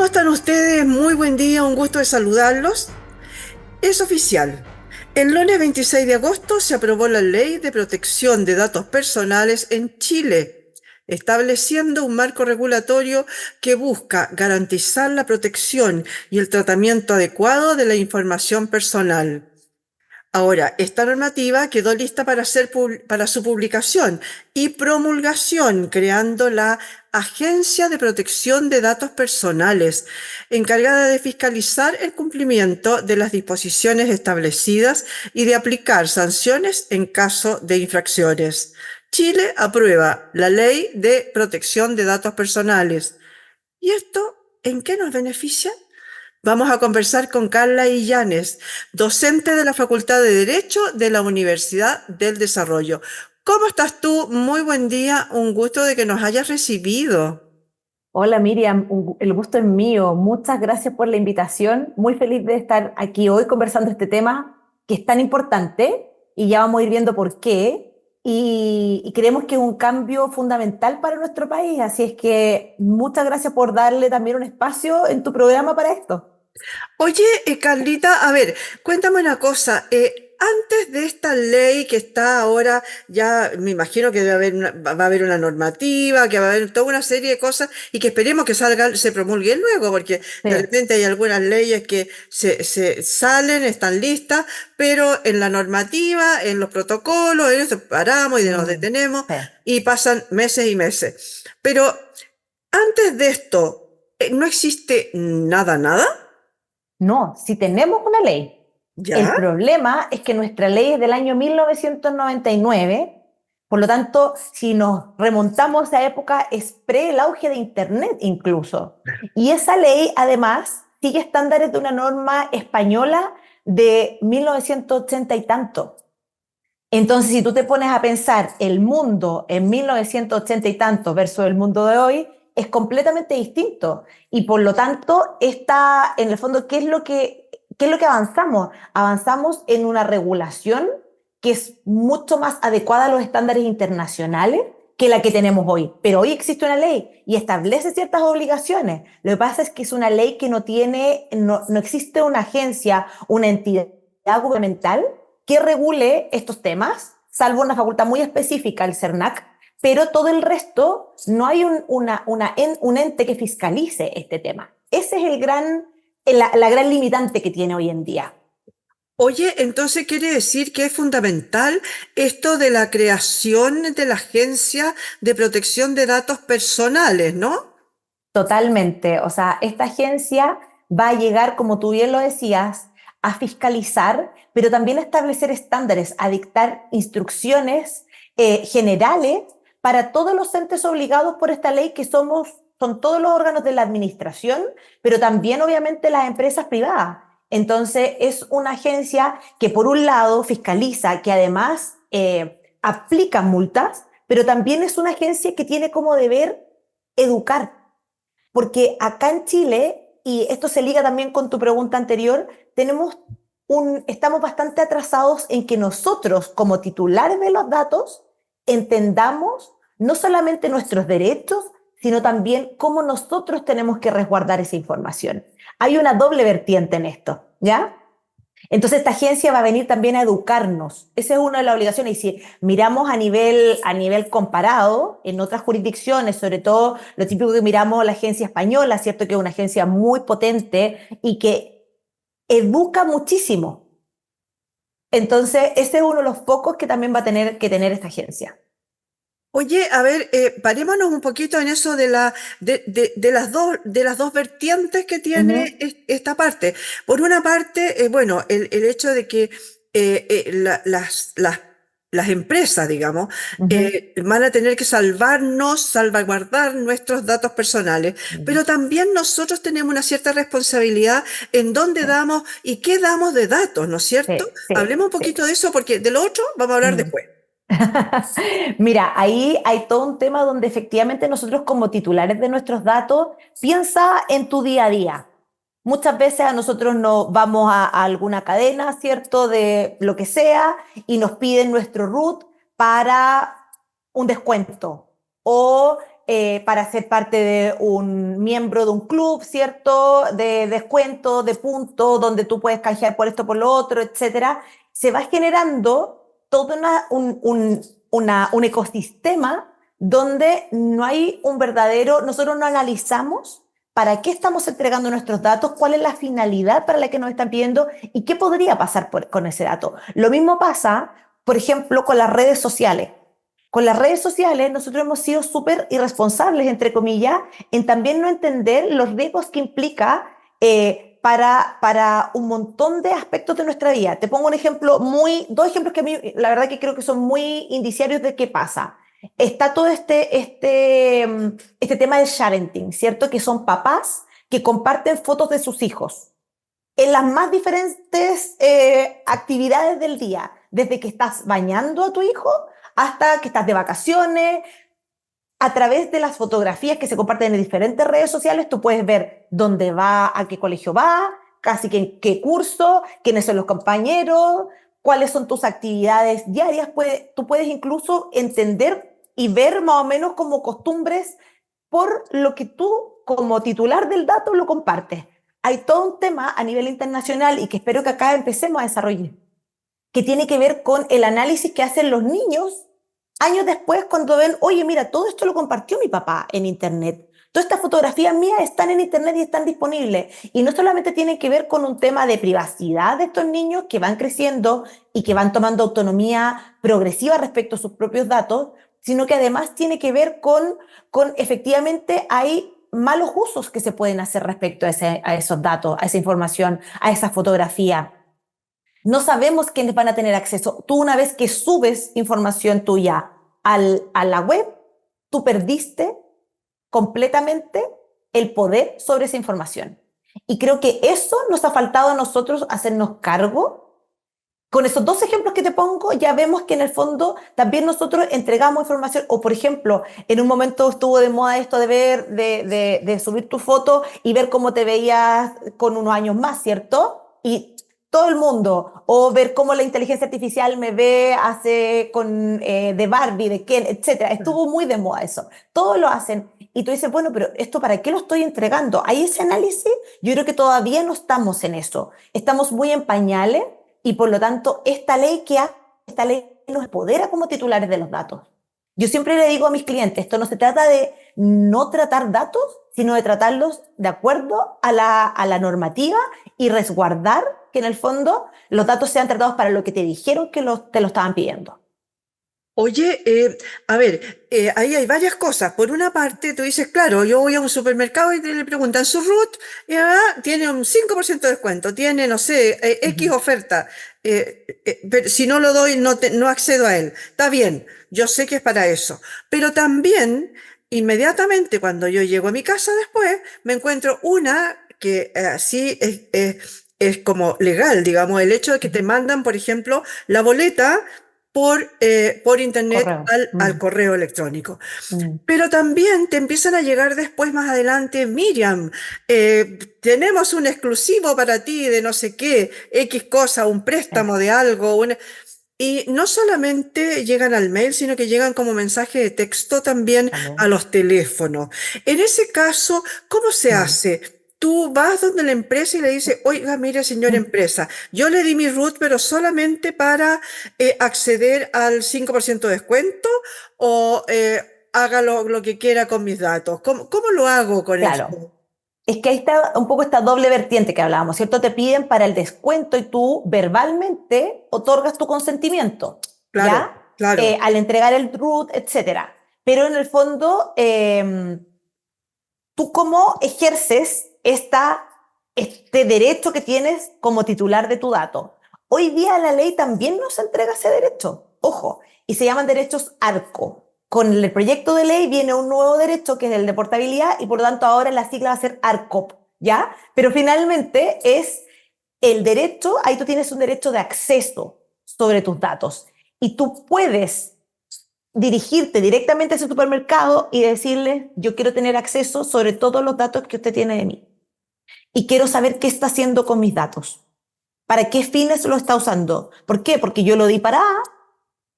¿Cómo están ustedes? Muy buen día, un gusto de saludarlos. Es oficial. El lunes 26 de agosto se aprobó la Ley de Protección de Datos Personales en Chile, estableciendo un marco regulatorio que busca garantizar la protección y el tratamiento adecuado de la información personal. Ahora, esta normativa quedó lista para su publicación y promulgación, creando la Agencia de Protección de Datos Personales, encargada de fiscalizar el cumplimiento de las disposiciones establecidas y de aplicar sanciones en caso de infracciones. Chile aprueba la Ley de Protección de Datos Personales. ¿Y esto en qué nos beneficia? Vamos a conversar con Carla Illanes, docente de la Facultad de Derecho de la Universidad del Desarrollo. ¿Cómo estás tú? Muy buen día, un gusto de que nos hayas recibido. Hola Miriam, el gusto es mío. Muchas gracias por la invitación. Muy feliz de estar aquí hoy conversando este tema que es tan importante y ya vamos a ir viendo por qué. Y creemos que es un cambio fundamental para nuestro país. Así es que muchas gracias por darle también un espacio en tu programa para esto. Oye, Carlita, a ver, cuéntame una cosa. Antes de esta ley que está ahora, ya me imagino que va a haber una normativa, que va a haber toda una serie de cosas y que esperemos que salgan, se promulguen luego, porque de Sí. repente hay algunas leyes que se salen, están listas, pero en la normativa, en los protocolos, en eso paramos y nos Mm, detenemos sí. y pasan meses y meses. Pero antes de esto, ¿no existe nada, nada? No, si tenemos una ley. El ¿Ya? problema es que nuestra ley es del año 1999. Por lo tanto, si nos remontamos a esa época, es pre el auge de Internet incluso. Y esa ley, además, sigue estándares de una norma española de 1980 y tanto. Entonces, si tú te pones a pensar el mundo en 1980 y tanto versus el mundo de hoy, es completamente distinto. Y por lo tanto, está, en el fondo, qué es lo que avanzamos? Avanzamos en una regulación que es mucho más adecuada a los estándares internacionales que la que tenemos hoy. Pero hoy existe una ley y establece ciertas obligaciones. Lo que pasa es que es una ley que no existe una agencia, una entidad gubernamental que regule estos temas, salvo una facultad muy específica, el CERNAC, pero todo el resto no hay un ente que fiscalice este tema. Ese es la gran limitante que tiene hoy en día. Oye, entonces quiere decir que es fundamental esto de la creación de la Agencia de Protección de Datos Personales, ¿no? Totalmente. O sea, esta agencia va a llegar, como tú bien lo decías, a fiscalizar, pero también a establecer estándares, a dictar instrucciones generales para todos los entes obligados por esta ley, son todos los órganos de la administración, pero también obviamente las empresas privadas. Entonces, es una agencia que por un lado fiscaliza, que además aplica multas, pero también es una agencia que tiene como deber educar, porque acá en Chile, y esto se liga también con tu pregunta anterior, estamos bastante atrasados en que nosotros, como titulares de los datos, entendamos no solamente nuestros derechos, sino también cómo nosotros tenemos que resguardar esa información. Hay una doble vertiente en esto, ¿ya? Entonces, esta agencia va a venir también a educarnos. Esa es una de las obligaciones. Y si miramos a nivel comparado en otras jurisdicciones, sobre todo lo típico que miramos la agencia española, ¿cierto? Que es una agencia muy potente y que educa muchísimo. Entonces, ese es uno de los focos que también va a tener que tener esta agencia. Oye, a ver, parémonos un poquito en eso de las dos vertientes que tiene Ujú, esta parte. Por una parte, bueno, el hecho de que las empresas, digamos, ujú, van a tener que salvaguardar nuestros datos personales, ujú. pero también nosotros tenemos una cierta responsabilidad en dónde Sí, damos y qué damos de datos, ¿no es cierto? sí, sí, Hablemos un sí. poquito de eso porque de lo otro vamos a hablar Mm. después. Mira, ahí hay todo un tema donde efectivamente nosotros como titulares de nuestros datos, piensa en tu día a día. Muchas veces a nosotros nos vamos a alguna cadena, ¿cierto? De lo que sea, y nos piden nuestro root para un descuento. O para ser parte de un miembro de un club, ¿cierto? De descuento, de puntos, donde tú puedes canjear por esto, por lo otro, etcétera. Se va generando todo un ecosistema donde no hay un verdadero, nosotros no analizamos para qué estamos entregando nuestros datos, cuál es la finalidad para la que nos están pidiendo y qué podría pasar con ese dato. Lo mismo pasa, por ejemplo, con las redes sociales. Con las redes sociales nosotros hemos sido súper irresponsables, entre comillas, en también no entender los riesgos que implica para un montón de aspectos de nuestra vida. Te pongo un ejemplo dos ejemplos que a mí la verdad que creo que son muy indiciarios de qué pasa. Está todo este tema del sharenting, ¿cierto? Que son papás que comparten fotos de sus hijos en las más diferentes actividades del día, desde que estás bañando a tu hijo hasta que estás de vacaciones. A través de las fotografías que se comparten en diferentes redes sociales, tú puedes ver dónde va, a qué colegio va, casi que en qué curso, quiénes son los compañeros, cuáles son tus actividades diarias. Tú puedes incluso entender y ver más o menos como costumbres por lo que tú, como titular del dato, lo compartes. Hay todo un tema a nivel internacional y que espero que acá empecemos a desarrollar, que tiene que ver con el análisis que hacen los niños años después cuando ven, oye, mira, todo esto lo compartió mi papá en internet. Todas estas fotografías mías están en internet y están disponibles. Y no solamente tiene que ver con un tema de privacidad de estos niños que van creciendo y que van tomando autonomía progresiva respecto a sus propios datos, sino que además tiene que ver con efectivamente hay malos usos que se pueden hacer respecto a esos datos, a esa información, a esa fotografía. No sabemos quiénes van a tener acceso. Tú una vez que subes información tuya a la web, tú perdiste completamente el poder sobre esa información. Y creo que eso nos ha faltado a nosotros hacernos cargo. Con esos dos ejemplos que te pongo, ya vemos que en el fondo también nosotros entregamos información, o por ejemplo, en un momento estuvo de moda esto de ver, de subir tu foto y ver cómo te veías con unos años más, ¿cierto? Y todo el mundo, o ver cómo la inteligencia artificial me ve de Barbie, de Ken, etcétera. Estuvo muy de moda eso. Todos lo hacen. Y tú dices, bueno, pero ¿esto para qué lo estoy entregando? ¿Hay ese análisis? Yo creo que todavía no estamos en eso. Estamos muy en pañales y por lo tanto esta ley nos empodera como titulares de los datos. Yo siempre le digo a mis clientes, esto no se trata de no tratar datos, sino de tratarlos de acuerdo a la normativa y resguardar que en el fondo los datos sean tratados para lo que te dijeron que te lo estaban pidiendo. Oye, a ver, ahí hay varias cosas. Por una parte, tú dices, claro, yo voy a un supermercado y le preguntan su root, tiene un 5% de descuento, tiene, no sé, X Ujú. oferta. Pero si no lo doy, no accedo a él. Está bien, yo sé que es para eso. Pero también, inmediatamente cuando yo llego a mi casa después, me encuentro una que sí es como legal, digamos, el hecho de que te mandan, por ejemplo, la boleta por internet Correo. al correo electrónico. Mm. Pero también te empiezan a llegar después, más adelante, Miriam, tenemos un exclusivo para ti de no sé qué, X cosa, un Sí, préstamo de algo. Y no solamente llegan al mail, sino que llegan como mensaje de texto también a también. los teléfonos. En ese caso, ¿cómo se Mm. hace? Tú vas donde la empresa y le dices, oiga, mire, señora empresa, yo le di mi root, pero solamente para acceder al 5% de descuento o haga lo que quiera con mis datos. ¿Cómo lo hago con Claro. esto? Es que ahí está un poco esta doble vertiente que hablábamos, ¿cierto? Te piden para el descuento y tú verbalmente otorgas tu consentimiento, Claro, ¿ya? claro. Al entregar el root, etcétera. Pero en el fondo, ¿tú cómo ejerces este derecho que tienes como titular de tu dato? Hoy día la ley también nos entrega ese derecho, ojo, y se llaman derechos ARCO. Con el proyecto de ley viene un nuevo derecho que es el de portabilidad y por lo tanto ahora la sigla va a ser ARCOP, ¿ya? Pero finalmente es el derecho, ahí tú tienes un derecho de acceso sobre tus datos y tú puedes dirigirte directamente a ese supermercado y decirle, yo quiero tener acceso sobre todos los datos que usted tiene de mí y quiero saber qué está haciendo con mis datos, para qué fines lo está usando. ¿Por qué? Porque yo lo di para A,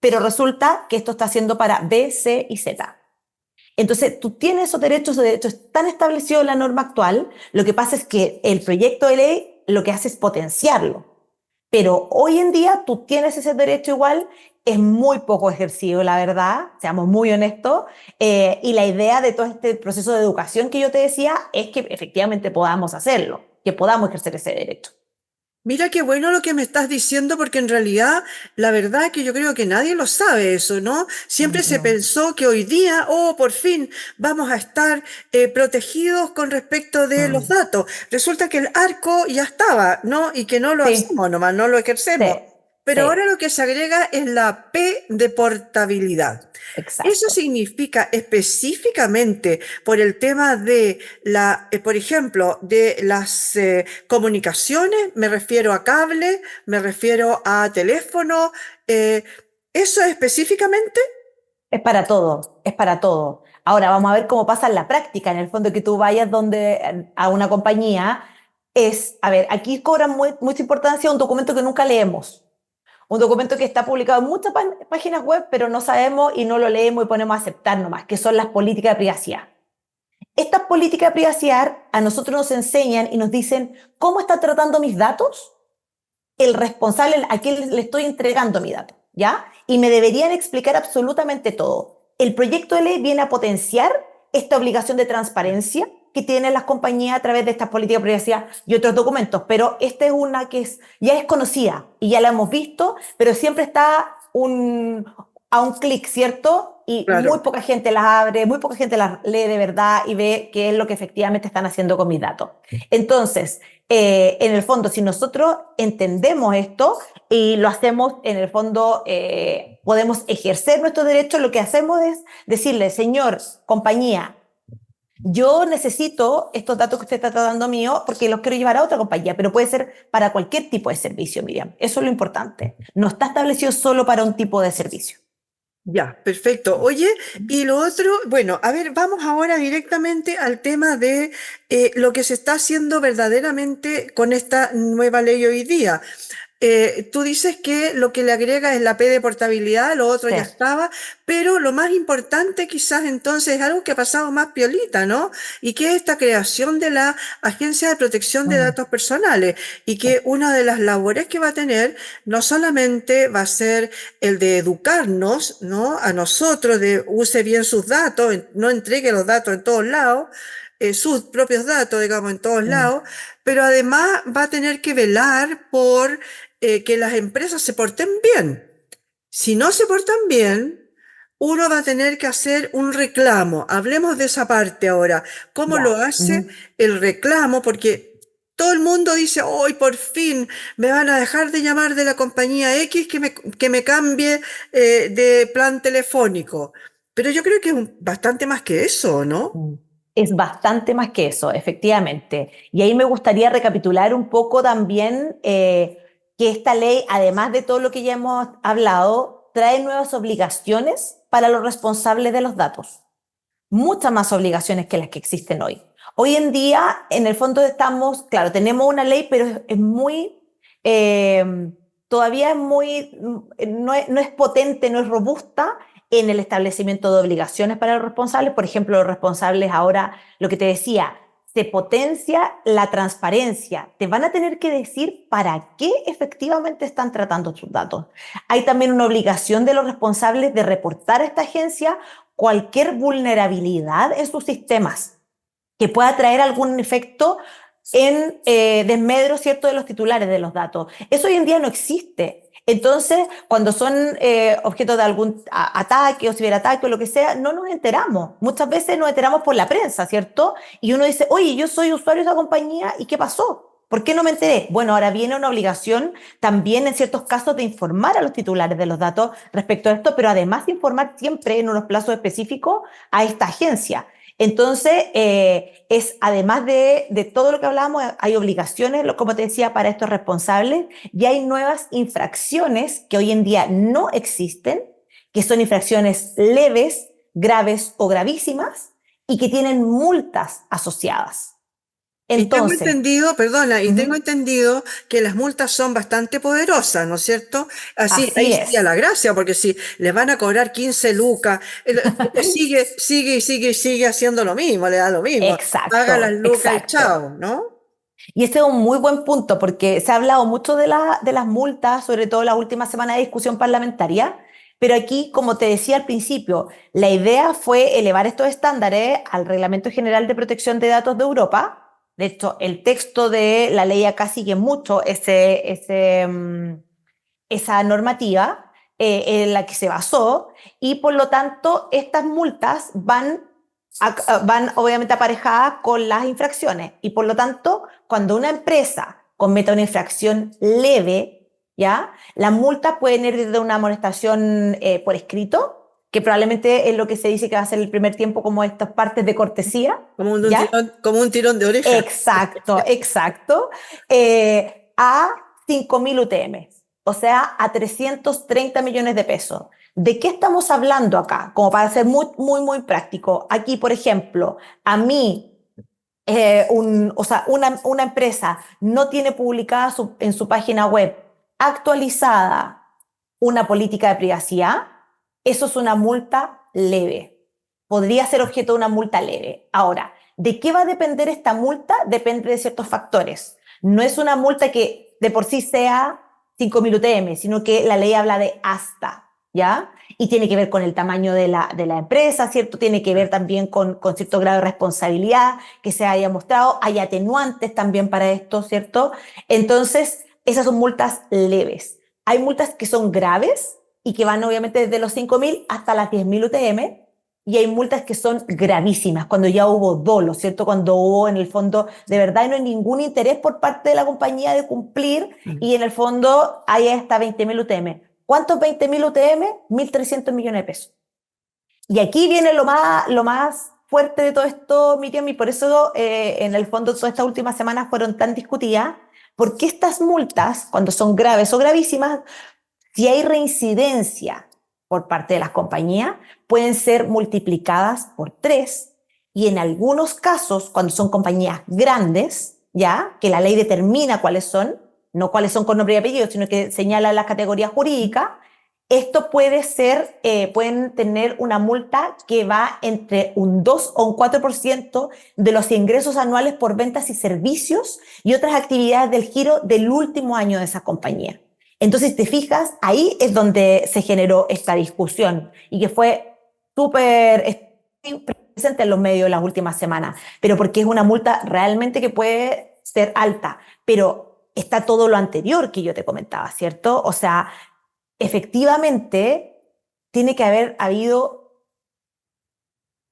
pero resulta que esto está haciendo para B, C y Z. Entonces, tú tienes esos derechos están establecidos en la norma actual. Lo que pasa es que el proyecto de ley lo que hace es potenciarlo. Pero hoy en día tú tienes ese derecho igual, es muy poco ejercido, la verdad, seamos muy honestos, y la idea de todo este proceso de educación que yo te decía es que efectivamente podamos hacerlo, que podamos ejercer ese derecho. Mira qué bueno lo que me estás diciendo, porque en realidad la verdad es que yo creo que nadie lo sabe eso, ¿no? Siempre se No. pensó que hoy día, oh, por fin vamos a estar protegidos con respecto de los Mm. datos. Resulta que el arco ya estaba, ¿no? Y que no lo Sí, hacemos nomás, no lo sí, ejercemos. Pero ahora sí, lo que se agrega es la P de portabilidad. Eso exacto. significa específicamente por el tema de por ejemplo, de las comunicaciones, me refiero a cable, me refiero a teléfono, eh, eso específicamente, Es para todo, es para todo. Ahora vamos a ver cómo pasa en la práctica. En el fondo que tú vayas a una compañía es, a ver, aquí cobra mucha importancia un documento que nunca leemos. Un documento que está publicado en muchas páginas web, pero no sabemos y no lo leemos y ponemos a aceptar nomás, que son las políticas de privacidad. Estas políticas de privacidad a nosotros nos enseñan y nos dicen cómo está tratando mis datos el responsable a quien le estoy entregando mi dato, ¿ya? Y me deberían explicar absolutamente todo. El proyecto de ley viene a potenciar esta obligación de transparencia que tienen las compañías a través de estas políticas de privacidad y otros documentos, pero esta es una que ya es conocida y ya la hemos visto, pero siempre está a un clic, ¿cierto? Y muy claro. poca gente las abre, muy poca gente las lee de verdad y ve qué es lo que efectivamente están haciendo con mis datos. Entonces, en el fondo, si nosotros entendemos esto y lo hacemos, en el fondo, podemos ejercer nuestros derechos, lo que hacemos es decirle, señor, compañía, yo necesito estos datos que usted está tratando mío porque los quiero llevar a otra compañía, pero puede ser para cualquier tipo de servicio, Miriam. Eso es lo importante. No está establecido solo para un tipo de servicio. Ya, perfecto. Oye, y lo otro, bueno, a ver, vamos ahora directamente al tema de lo que se está haciendo verdaderamente con esta nueva ley hoy día. Tú dices que lo que le agrega es la P de portabilidad, lo otro Sí. ya estaba, pero lo más importante quizás entonces es algo que ha pasado más piolita, ¿no? Y que es esta creación de la Agencia de Protección de Mm, Datos Personales y sí. que una de las labores que va a tener no solamente va a ser el de educarnos, ¿no? A nosotros de use bien sus datos, no entregue los datos en todos lados, sus propios datos, digamos, en todos Mm. lados, pero además va a tener que velar por que las empresas se porten bien. Si no se portan bien, uno va a tener que hacer un reclamo. Hablemos de esa parte ahora. ¿Cómo lo Ya. hace el reclamo? Porque todo el mundo dice, hoy por fin me van a dejar de llamar de la compañía X que me cambie de plan telefónico. Pero yo creo que es bastante más que eso, ¿no? Mm. Es bastante más que eso, efectivamente. Y ahí me gustaría recapitular un poco también que esta ley, además de todo lo que ya hemos hablado, trae nuevas obligaciones para los responsables de los datos. Muchas más obligaciones que las que existen hoy. Hoy en día, en el fondo estamos, claro, tenemos una ley, pero es muy, todavía es muy, no es potente, no es robusta en el establecimiento de obligaciones para los responsables. Por ejemplo, los responsables ahora, lo que te decía, se potencia la transparencia. Te van a tener que decir para qué efectivamente están tratando sus datos. Hay también una obligación de los responsables de reportar a esta agencia cualquier vulnerabilidad en sus sistemas que pueda traer algún efecto en desmedro, ¿cierto?, de los titulares de los datos. Eso hoy en día no existe. Entonces, cuando son objeto de algún ataque o ciberataque o lo que sea, no nos enteramos. Muchas veces nos enteramos por la prensa, ¿cierto? Y uno dice, oye, yo soy usuario de esa compañía, ¿y qué pasó? ¿Por qué no me enteré? Bueno, ahora viene una obligación también en ciertos casos de informar a los titulares de los datos respecto a esto, pero además de informar siempre en unos plazos específicos a esta agencia. Entonces, es además de todo lo que hablábamos, hay obligaciones, como te decía, para estos responsables y hay nuevas infracciones que hoy en día no existen, que son infracciones leves, graves o gravísimas y que tienen multas asociadas. Y tengo Entonces, entendido, perdona, y tengo ujú, entendido que las multas son bastante poderosas, ¿no es cierto? Así, ahí así sería es. la gracia, porque si les van a cobrar 15 lucas, el tipo sigue, sigue y sigue y sigue haciendo lo mismo, le da lo mismo. Paga las Exacto, lucas y exacto. chao, ¿no? Y ese es un muy buen punto porque se ha hablado mucho de las multas, sobre todo la última semana de discusión parlamentaria, pero aquí, como te decía al principio, la idea fue elevar estos estándares al Reglamento General de Protección de Datos de Europa. De hecho, el texto de la ley acá sigue mucho esa normativa en la que se basó y por lo tanto estas multas van obviamente aparejadas con las infracciones y por lo tanto cuando una empresa cometa una infracción leve, ¿ya? Las multas pueden ir desde una amonestación por escrito, que probablemente es lo que se dice que va a ser el primer tiempo como estas partes de cortesía, ¿ya? Como un tirón de oreja. Exacto, exacto. A 5.000 UTM, o sea, a 330 millones de pesos. ¿De qué estamos hablando acá? Como para ser muy, muy, muy práctico. Aquí, por ejemplo, a mí, o sea, una empresa no tiene publicada en su página web actualizada una política de privacidad, eso es una multa leve. Podría ser objeto de una multa leve. Ahora, ¿de qué va a depender esta multa? Depende de ciertos factores. No es una multa que de por sí sea 5.000 UTM, sino que la ley habla de hasta, ¿ya? Y tiene que ver con el tamaño de la empresa, ¿cierto? Tiene que ver también con cierto grado de responsabilidad que se haya mostrado. Hay atenuantes también para esto, ¿cierto? Entonces, esas son multas leves. Hay multas que son graves y que van obviamente desde los 5.000 hasta las 10.000 UTM, y hay multas que son gravísimas, cuando ya hubo dolo, ¿cierto? Cuando hubo en el fondo de verdad no hay ningún interés por parte de la compañía de cumplir y en el fondo hay hasta 20.000 UTM. ¿Cuántos 20.000 UTM? 1.300 millones de pesos. Y aquí viene lo más fuerte de todo esto, Miriam, y por eso en el fondo todas estas últimas semanas fueron tan discutidas, porque estas multas, cuando son graves o gravísimas, si hay reincidencia por parte de las compañías, pueden ser multiplicadas por 3 y en algunos casos, cuando son compañías grandes, ya, que la ley determina cuáles son, no cuáles son con nombre y apellido, sino que señala las categorías jurídicas, esto puede ser, pueden tener una multa que va entre un 2 o un 4% de los ingresos anuales por ventas y servicios y otras actividades del giro del último año de esa compañía. Entonces, si te fijas, ahí es donde se generó esta discusión y que fue súper presente en los medios las últimas semanas, pero porque es una multa realmente que puede ser alta, pero está todo lo anterior que yo te comentaba, ¿cierto? O sea, efectivamente tiene que haber habido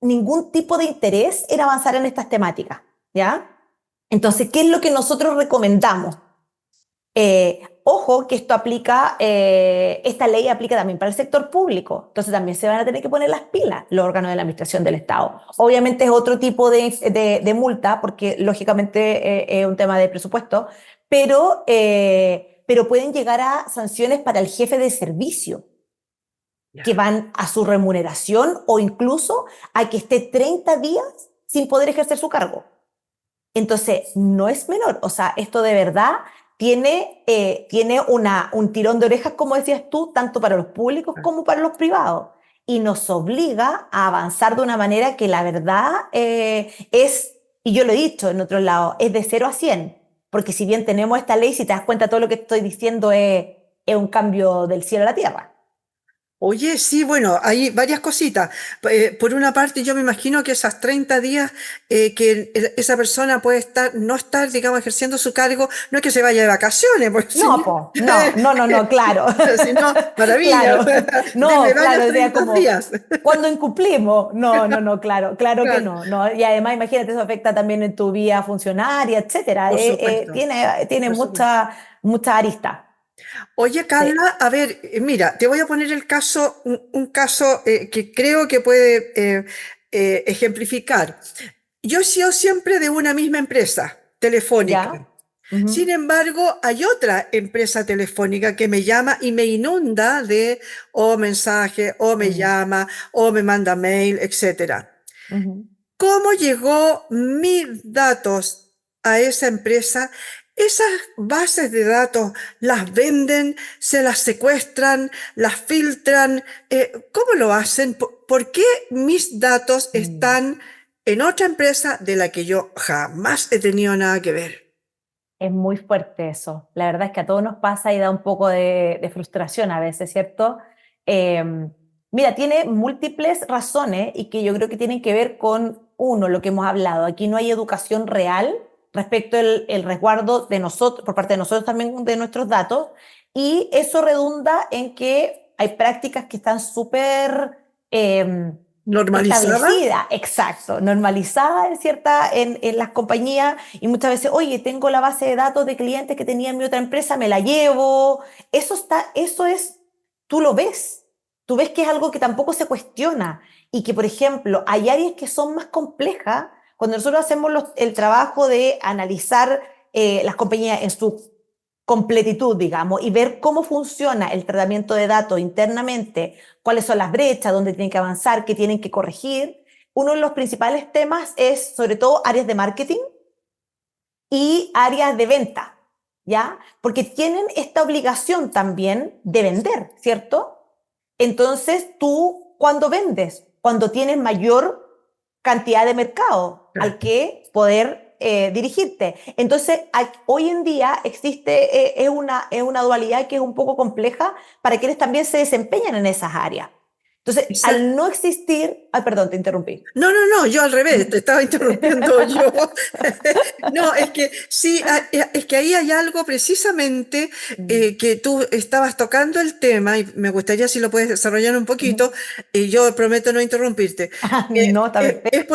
ningún tipo de interés en avanzar en estas temáticas, ¿ya? Entonces, ¿qué es lo que nosotros recomendamos? Ojo que esto aplica, esta ley aplica también para el sector público, entonces también se van a tener que poner las pilas los órganos de la administración del Estado. Obviamente es otro tipo de multa, porque lógicamente es un tema de presupuesto, pero pueden llegar a sanciones para el jefe de servicio, que van a su remuneración o incluso a que esté 30 días sin poder ejercer su cargo. Entonces, no es menor, o sea, esto de verdad tiene un tirón de orejas, como decías tú, tanto para los públicos como para los privados, y nos obliga a avanzar de una manera que la verdad es, y yo lo he dicho en otros lados, es de 0 a 100, porque si bien tenemos esta ley, si te das cuenta, todo lo que estoy diciendo es un cambio del cielo a la tierra. Oye, sí, bueno, hay varias cositas. Por una parte, yo me imagino que esas 30 días que esa persona puede estar, no estar, digamos, ejerciendo su cargo, no es que se vaya de vacaciones, porque si No, no, po, no, no, no, no, claro, si no, maravilla, claro, deme no, claro, varios o sea, 30 como, días. cuando incumplimos? No, no, no, claro, claro que Claro, no, no, y además imagínate, eso afecta también en tu vida funcionaria, etcétera, tiene por supuesto. mucha arista, Oye, sí, Carla, a ver, mira, te voy a poner el caso, un caso que creo que puede ejemplificar. Yo he sido siempre de una misma empresa telefónica. ya, Sin ujú, embargo, hay otra empresa telefónica que me llama y me inunda de o mensaje, o me mm, llama, o me manda mail, etcétera. ujú, ¿Cómo llegó mis datos a esa empresa, esas bases de datos las venden, se las secuestran, las filtran. ¿Cómo lo hacen? ¿Por qué mis datos Mm. están en otra empresa de la que yo jamás he tenido nada que ver? Es muy fuerte eso. La verdad es que a todos nos pasa y da un poco de frustración a veces, ¿cierto? Eh, Mira, tiene múltiples razones y que yo creo que tienen que ver con, uno, lo que hemos hablado. Aquí no hay educación real respecto al el resguardo de nosotros, por parte de nosotros también de nuestros datos, y eso redunda en que hay prácticas que están súper ¿Normalizada? establecida, exacto, normalizada en las compañías y muchas veces, oye, tengo la base de datos de clientes que tenía en mi otra empresa, me la llevo. Eso es, tú lo ves, tú ves que es algo que tampoco se cuestiona y que, por ejemplo, hay áreas que son más complejas. Cuando nosotros hacemos el trabajo de analizar las compañías en su completitud, digamos, y ver cómo funciona el tratamiento de datos internamente, cuáles son las brechas, dónde tienen que avanzar, qué tienen que corregir. Uno de los principales temas es sobre todo áreas de marketing y áreas de venta, ¿ya? Porque tienen esta obligación también de vender, ¿cierto? Entonces, tú, ¿cuándo vendes? Cuando tienes mayor cantidad de mercado al que poder dirigirte. Entonces, hoy en día existe, es una dualidad que es un poco compleja para quienes también se desempeñan en esas áreas. Entonces, al no existir, ay, perdón, te interrumpí. No, no, no, yo al revés, te estaba interrumpiendo yo. No, es que sí, es que ahí hay algo precisamente que tú estabas tocando el tema y me gustaría si lo puedes desarrollar un poquito y yo prometo no interrumpirte. No, está Es perfecto.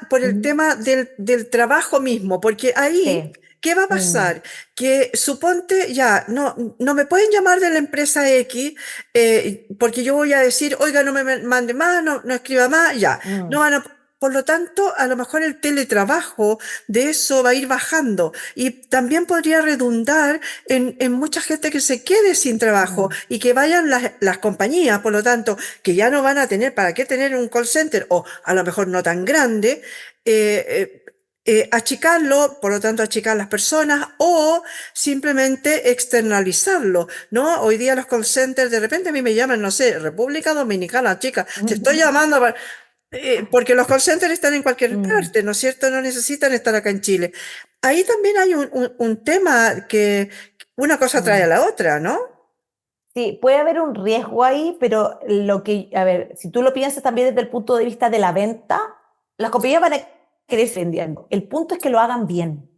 por el tema del trabajo mismo, porque ahí, Sí. ¿qué va a Mm, pasar? Que suponte ya, no me pueden llamar de la empresa X porque yo voy a decir, oiga, no me mande más, no escriba más, ya. No mm, van a, por lo tanto, a lo mejor el teletrabajo de eso va a ir bajando y también podría redundar en mucha gente que se quede sin trabajo mm, y que vayan las compañías, por lo tanto, que ya no van a tener, ¿para qué tener un call center? O a lo mejor no tan grande. Achicarlo, por lo tanto, achicar las personas o simplemente externalizarlo, ¿no? Hoy día los call centers de repente a mí me llaman, no sé, República Dominicana, chica, te estoy llamando porque los call centers están en cualquier mm. parte, ¿no es cierto? No necesitan estar acá en Chile. Ahí también hay un tema que una cosa trae a Mm. la otra, ¿no? Sí, puede haber un riesgo ahí, pero lo que, a ver, si tú lo piensas también desde el punto de vista de la venta, las compañías van a querer seguir vendiendo. El punto es que lo hagan bien.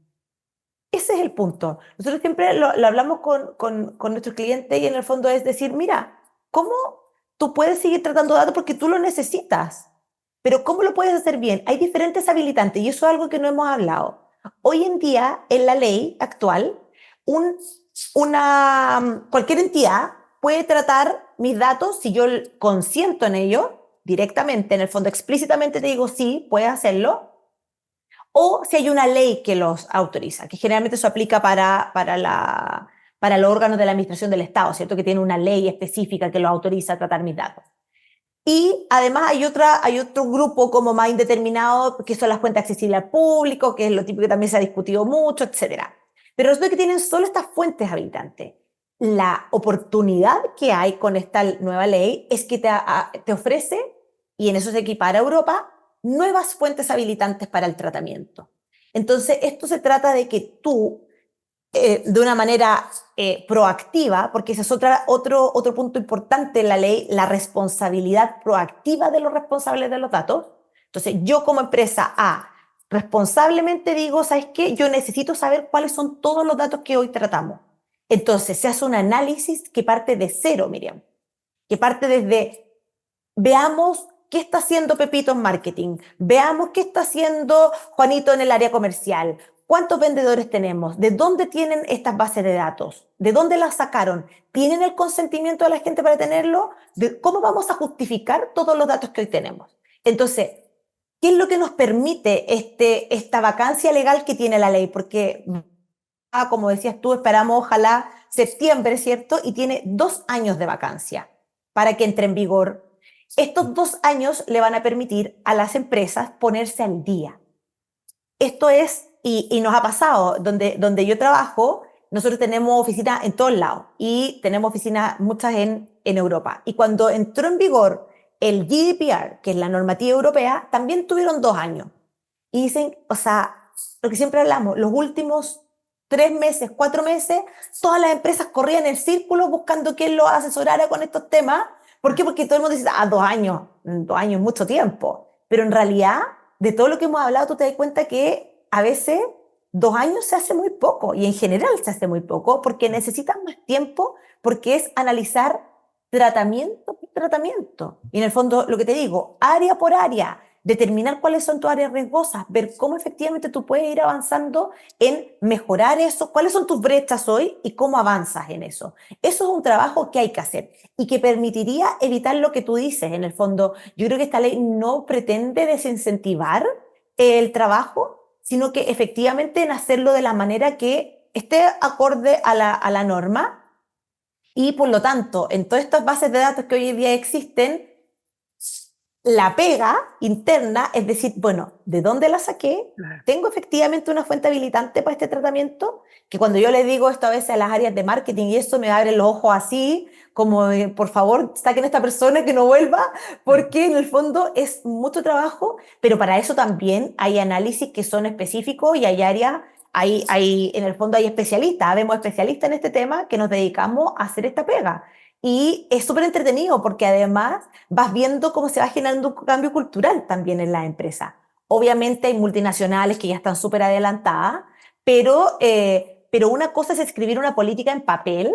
Ese es el punto. Nosotros siempre lo hablamos con nuestros clientes y en el fondo es decir, mira, ¿cómo tú puedes seguir tratando datos porque tú lo necesitas? Pero ¿cómo lo puedes hacer bien? Hay diferentes habilitantes y eso es algo que no hemos hablado. Hoy en día, en la ley actual, un, cualquier entidad puede tratar mis datos si yo consiento en ello directamente, en el fondo explícitamente te digo sí, puedes hacerlo, o si hay una ley que los autoriza, que generalmente eso aplica para los órganos de la administración del Estado, ¿cierto? Que tiene una ley específica que los autoriza a tratar mis datos. Y además hay otro grupo como más indeterminado, que son las cuentas accesibles al público, que es lo típico que también se ha discutido mucho, etcétera. Pero resulta que tienen solo estas fuentes habilitantes. La oportunidad que hay con esta nueva ley es que te ofrece, y en eso se equipara a Europa, nuevas fuentes habilitantes para el tratamiento. Entonces, esto se trata de que tú de una manera proactiva, porque ese es otro punto importante en la ley, la responsabilidad proactiva de los responsables de los datos. Entonces, yo como empresa A, responsablemente digo, ¿sabes qué? Yo necesito saber cuáles son todos los datos que hoy tratamos. Entonces, se hace un análisis que parte de cero, Miriam, que parte desde veamos qué está haciendo Pepito en marketing, veamos qué está haciendo Juanito en el área comercial, cuántos vendedores tenemos, de dónde tienen estas bases de datos, de dónde las sacaron, tienen el consentimiento de la gente para tenerlo, cómo vamos a justificar todos los datos que hoy tenemos. Entonces, ¿qué es lo que nos permite esta vacancia legal que tiene la ley? Porque, como decías tú, esperamos ojalá septiembre, ¿cierto? Y tiene 2 años de vacancia para que entre en vigor. Estos 2 años le van a permitir a las empresas ponerse al día. Esto es y nos ha pasado, donde yo trabajo, nosotros tenemos oficinas en todos lados y tenemos oficinas muchas en Europa. Y cuando entró en vigor el GDPR, que es la normativa europea, también tuvieron 2 años. Y dicen, o sea, lo que siempre hablamos, los últimos 3 meses, 4 meses, todas las empresas corrían en círculos buscando quién los asesorara con estos temas. ¿Por qué? Porque todo el mundo dice, 2 años es mucho tiempo. Pero en realidad, de todo lo que hemos hablado, tú te das cuenta que a veces 2 años se hace muy poco y en general se hace muy poco porque necesitan más tiempo, porque es analizar tratamiento por tratamiento. Y en el fondo, lo que te digo, área por área, determinar cuáles son tus áreas riesgosas, ver cómo efectivamente tú puedes ir avanzando en mejorar eso, cuáles son tus brechas hoy y cómo avanzas en eso. Eso es un trabajo que hay que hacer y que permitiría evitar lo que tú dices. En el fondo, yo creo que esta ley no pretende desincentivar el trabajo, sino que efectivamente en hacerlo de la manera que esté acorde a la norma y por lo tanto, en todas estas bases de datos que hoy en día existen, la pega interna, es decir, bueno, ¿de dónde la saqué? Claro. ¿Tengo efectivamente una fuente habilitante para este tratamiento? Que cuando yo le digo esto a veces a las áreas de marketing y eso me abren los ojos así, como por favor saquen a esta persona que no vuelva, porque en el fondo es mucho trabajo, pero para eso también hay análisis que son específicos y hay áreas, en el fondo hay especialistas, habemos especialistas en este tema que nos dedicamos a hacer esta pega. Y es súper entretenido porque además vas viendo cómo se va generando un cambio cultural también en la empresa. Obviamente hay multinacionales que ya están súper adelantadas, pero una cosa es escribir una política en papel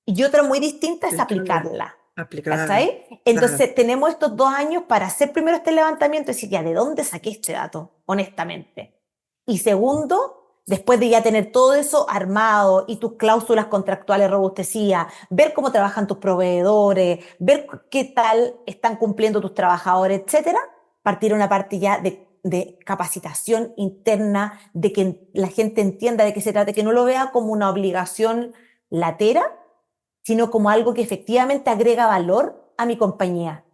y otra muy distinta es Claro. aplicarla. Aplicar, ¿Cachai? claro. Entonces tenemos estos 2 años para hacer primero este levantamiento y decir, ya, ¿de dónde saqué este dato? Honestamente. Y segundo, después de ya tener todo eso armado y tus cláusulas contractuales robustecidas, ver cómo trabajan tus proveedores, ver qué tal están cumpliendo tus trabajadores, etcétera, partir una parte ya de capacitación interna, de que la gente entienda de qué se trata, que no lo vea como una obligación latera, sino como algo que efectivamente agrega valor a mi compañía.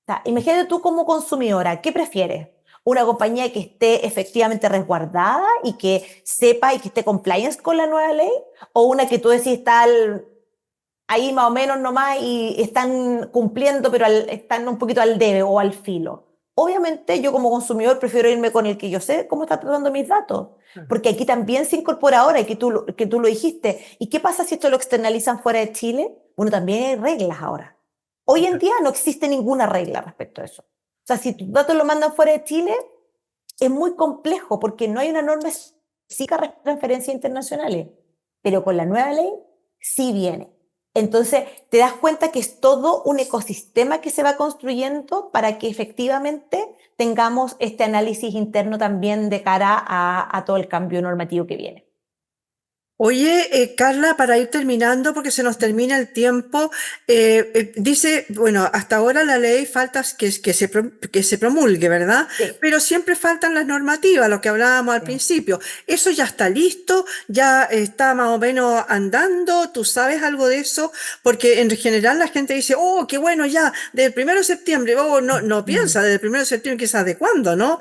O sea, imagínate tú como consumidora, ¿qué prefieres? ¿Una compañía que esté efectivamente resguardada y que sepa y que esté compliance con la nueva ley? ¿O una que tú decís está ahí más o menos nomás y están cumpliendo, pero están un poquito al debe o al filo? Obviamente yo como consumidor prefiero irme con el que yo sé cómo está tratando mis datos, porque aquí también se incorpora ahora, y que tú lo dijiste. ¿Y qué pasa si esto lo externalizan fuera de Chile? Bueno, también hay reglas ahora. Hoy en día no existe ninguna regla respecto a eso. O sea, si tus datos lo mandan fuera de Chile, es muy complejo porque no hay una norma específica de transferencias internacionales, pero con la nueva ley sí viene. Entonces, te das cuenta que es todo un ecosistema que se va construyendo para que efectivamente tengamos este análisis interno también de cara a todo el cambio normativo que viene. Oye, Carla, para ir terminando, porque se nos termina el tiempo, dice, bueno, hasta ahora la ley falta que se promulgue, ¿verdad? Sí, Pero siempre faltan las normativas, lo que hablábamos al sí. principio. ¿Eso ya está listo? ¿Ya está más o menos andando? ¿Tú sabes algo de eso? Porque en general la gente dice, oh, qué bueno, ya, del 1 de septiembre, oh, no, no Mm. piensa, desde el 1 de septiembre quizás de cuándo, ¿no?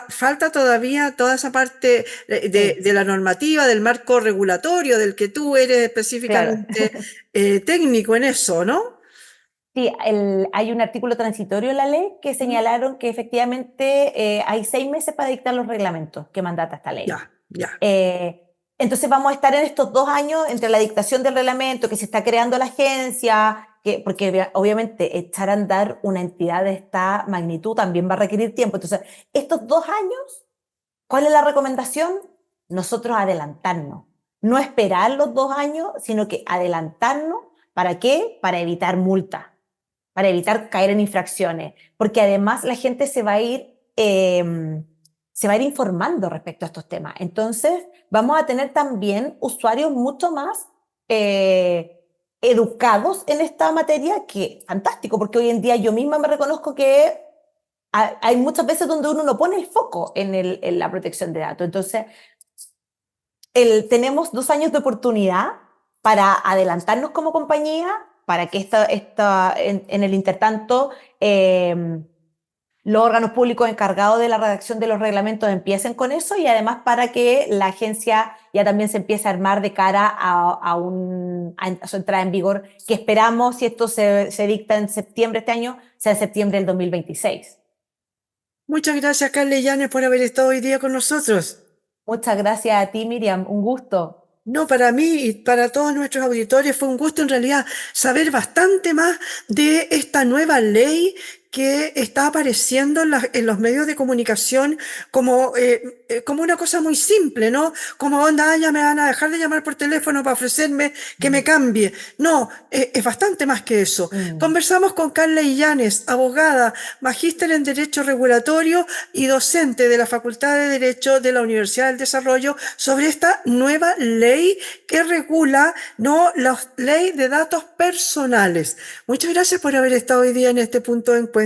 Falta todavía toda esa parte Sí, de la normativa, del marco regulatorio, del que tú eres claro. específicamente técnico en eso, ¿no? Sí, hay un artículo transitorio en la ley que Mm. señalaron que efectivamente hay 6 meses para dictar los reglamentos que mandata esta ley. Ya, ya. Entonces vamos a estar en estos 2 años entre la dictación del reglamento, que se está creando la agencia, porque obviamente echar a andar una entidad de esta magnitud también va a requerir tiempo. Entonces, estos 2 años, ¿cuál es la recomendación? Nosotros adelantarnos. No esperar los 2 años, sino que adelantarnos. ¿Para qué? Para evitar multas, para evitar caer en infracciones, porque además la gente se va a ir informando respecto a estos temas. Entonces, vamos a tener también usuarios mucho más educados en esta materia, que fantástico, porque hoy en día yo misma me reconozco que hay muchas veces donde uno no pone el foco en la protección de datos. Entonces, tenemos 2 años de oportunidad para adelantarnos como compañía, para que en el intertanto los órganos públicos encargados de la redacción de los reglamentos empiecen con eso y además para que la agencia ya también se empiece a armar de cara a su entrada en vigor, que esperamos, si esto se dicta en septiembre de este año, sea en septiembre del 2026. Muchas gracias, Carla Llanes, por haber estado hoy día con nosotros. Muchas gracias a ti, Miriam. Un gusto. No, para mí y para todos nuestros auditores fue un gusto en realidad saber bastante más de esta nueva ley que está apareciendo en los medios de comunicación como una cosa muy simple, ¿no? Como onda, ya me van a dejar de llamar por teléfono para ofrecerme que me cambie. No, es bastante más que eso. Mm. Conversamos con Carla Illanes, abogada, magíster en Derecho Regulatorio y docente de la Facultad de Derecho de la Universidad del Desarrollo sobre esta nueva ley que regula, ¿no?, la ley de datos personales. Muchas gracias por haber estado hoy día en este punto de encuentro.